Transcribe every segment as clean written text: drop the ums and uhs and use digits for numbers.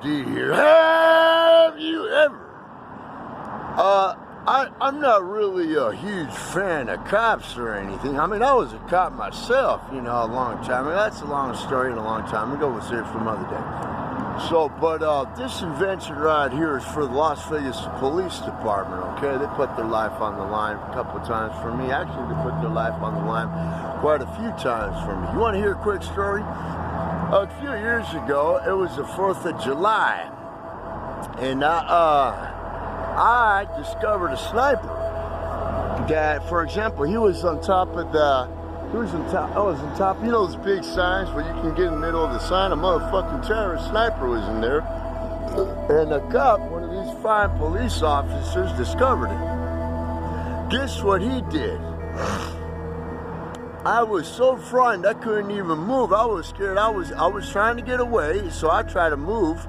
D here. Have you ever? I'm not really a huge fan of cops or anything. I mean, I was a cop myself, you know, a long time ago. That's a long story and a long time ago. We'll save it for another day. So, but this invention right here is for the Las Vegas Police Department, okay? They put their life on the line a couple of times for me. Actually, they put their life on the line quite a few times for me. You want to hear a quick story? A few years ago, it was the 4th of July, and I discovered a sniper that, for example, he was on top of I was on top, you know those big signs where you can get in the middle of the sign? A motherfucking terrorist sniper was in there, and a cop, one of these fine police officers, discovered it. Guess what he did? I was so frightened I couldn't even move. I was scared. I was trying to get away, so I tried to move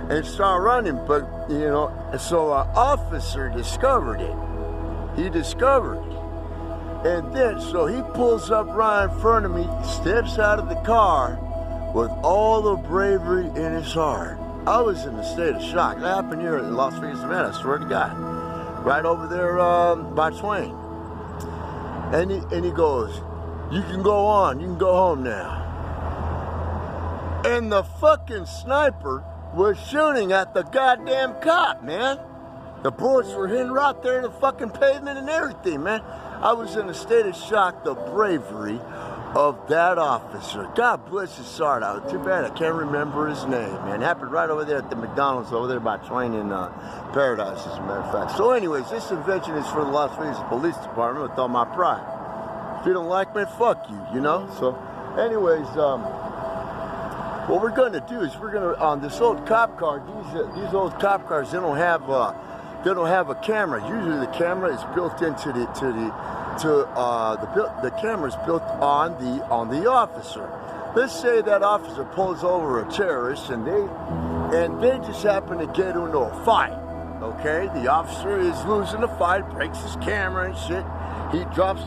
and start running, but you know, so an officer discovered it. He discovered it, and then so he pulls up right in front of me, steps out of the car with all the bravery in his heart. I was in a state of shock. That happened here in Las Vegas, Nevada. I swear to God, right over there by Twain. And he goes, "You can go on. You can go home now." And the fucking sniper was shooting at the goddamn cop, man. The bullets were hitting right there in the fucking pavement and everything, man. I was in a state of shock, the bravery of that officer. God bless his heart. Too bad I can't remember his name, man. It happened right over there at the McDonald's over there by Twain in Paradise, as a matter of fact. So anyways, this invention is for the Las Vegas Police Department with all my pride. If you don't like me, fuck you, you know? So anyways, what we're going to do is we're going to, on this old cop car, these old cop cars, they don't have a camera. Usually the camera is built into the camera is built on the officer. Let's say that officer pulls over a terrorist and they just happen to get into a fight. Okay, the officer is losing the fight, breaks his camera and shit. He drops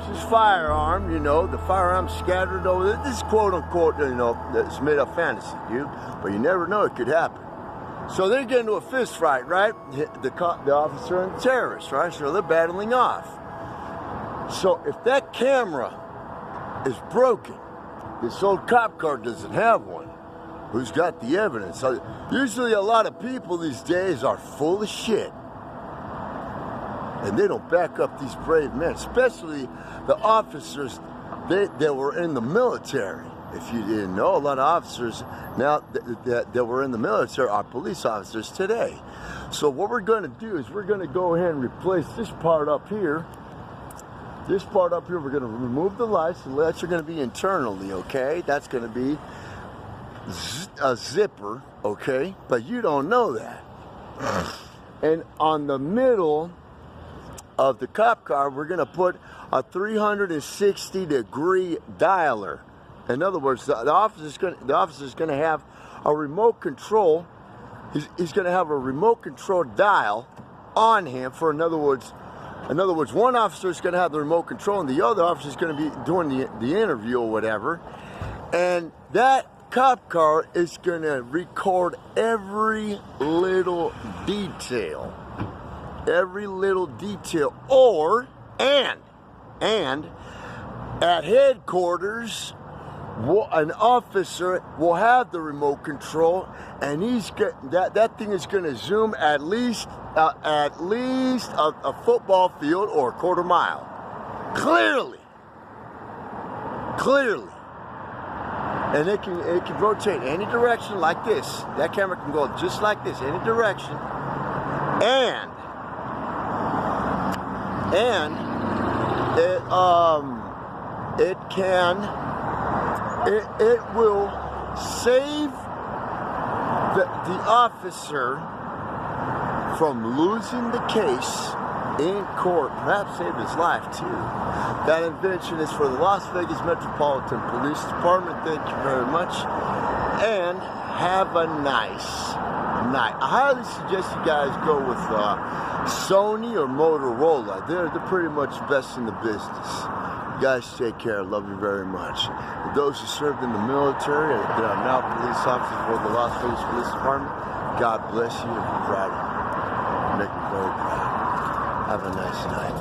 his firearm, you know, the firearm scattered over there. This is quote unquote, you know, it's made up fantasy, dude. But you never know, it could happen. So they get into a fist fight, right? The officer and the terrorist, right? So they're battling off. So if that camera is broken, this old cop car doesn't have one. Who's got the evidence? So usually a lot of people these days are full of shit. And they don't back up these brave men, especially the officers that were in the military. If you didn't know, a lot of officers now that were in the military are police officers today. So what we're going to do is we're going to go ahead and replace this part up here. This part up here, we're going to remove the lights. The lights are going to be internally, okay? That's going to be a zipper, okay? But you don't know that. And on the middle of the cop car, we're going to put a 360-degree dialer. In other words, the officer's going to have a remote control. He's going to have a remote control dial on him. In other words, one officer is going to have the remote control, and the other officer is going to be doing the interview or whatever. And that cop car is going to record every little detail. Every little detail, and at headquarters, an officer will have the remote control, and that thing is going to zoom at least a football field or a quarter mile, clearly, and it can rotate any direction like this. That camera can go just like this, any direction, and it will save the officer from losing the case in court, perhaps save his life too. That invention is for the Las Vegas Metropolitan Police Department. Thank you very much, and have a nice night. I highly suggest you guys go with Sony or Motorola. They're pretty much best in the business. You guys take care. Love you very much. For those who served in the military that are now police officers for the Las Vegas Police Department, God bless you and be proud of you. Make me very proud. Have a nice night.